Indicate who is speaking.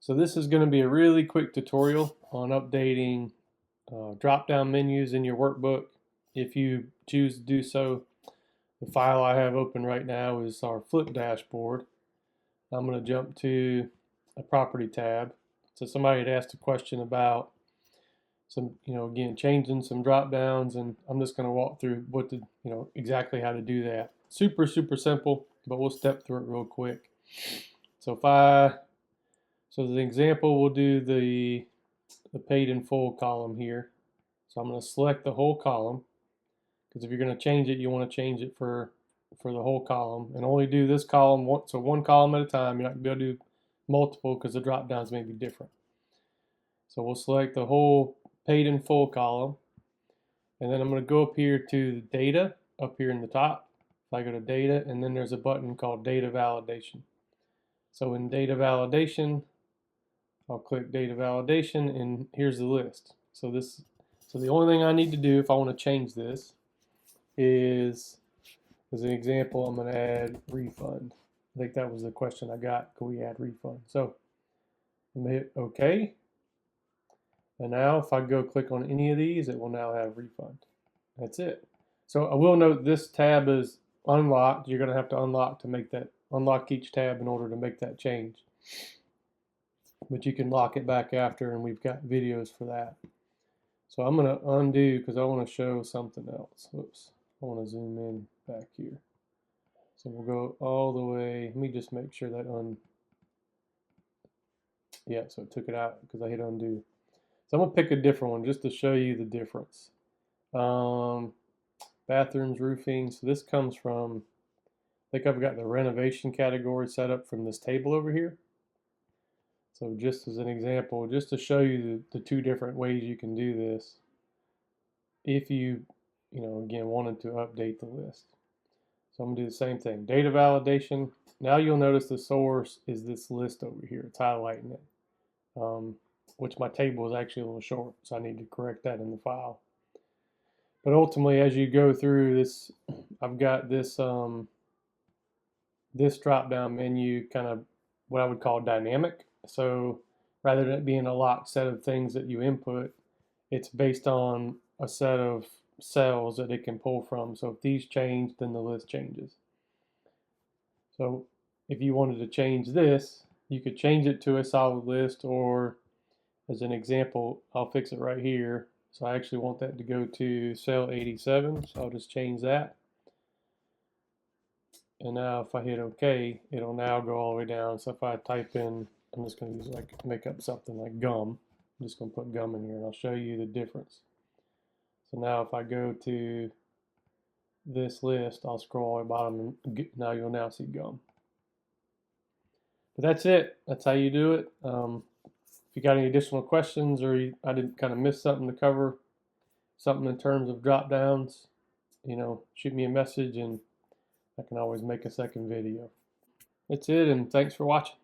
Speaker 1: So this is going to be a really quick tutorial on updating drop-down menus in your workbook. If you choose to do so, the file I have open right now is our flip dashboard. I'm going to jump to a property tab. So somebody had asked a question about some, again, changing some drop-downs, and I'm just going to walk through exactly how to do that. Super simple, but we'll step through it real quick. So so as an example, we'll do the paid in full column here. So I'm going to select the whole column, because if you're going to change it, you want to change it for the whole column, and only do this column so one column at a time. You're not going to be able to do multiple because the drop downs may be different. So we'll select the whole paid in full column, and then I'm going to go up here to the data up here in the top. If I go to data, and then there's a button called data validation. So in data validation, I'll click data validation, and here's the list. So the only thing I need to do if I want to change this is, as an example, I'm going to add refund. I think that was the question I got. Can we add refund? So I'm going to hit OK. And now if I go click on any of these, it will now have refund. That's it. So I will note this tab is unlocked. You're going to have to unlock each tab in order to make that change. But you can lock it back after, and we've got videos for that. So I'm going to undo because I want to show something else. Whoops. I want to zoom in back here. So we'll go all the way. Let me just make sure that yeah, so it took it out because I hit undo. So I'm going to pick a different one just to show you the difference. Bathrooms, roofing. So this comes from, I think I've got the renovation category set up from this table over here. So just as an example, just to show you the two different ways you can do this, if you, again, wanted to update the list. So I'm going to do the same thing. Data validation. Now you'll notice the source is this list over here. It's highlighting it, which my table is actually a little short, so I need to correct that in the file. But ultimately, as you go through this, I've got this this drop-down menu, kind of what I would call dynamic. So rather than it being a locked set of things that you input, it's based on a set of cells that it can pull from. So if these change, then the list changes. So if you wanted to change this, you could change it to a solid list, or as an example, I'll fix it right here. So I actually want that to go to cell 87, so I'll just change that. And now if I hit OK, it'll now go all the way down. So if I type in, I'm just going to use make up something like gum. I'm just going to put gum in here, and I'll show you the difference. So now if I go to this list, I'll scroll all the way bottom, and now you'll now see gum. But that's it. That's how you do it. If you got any additional questions, or I did kind of miss something to cover, something in terms of drop downs, shoot me a message, and I can always make a second video. That's it, and thanks for watching.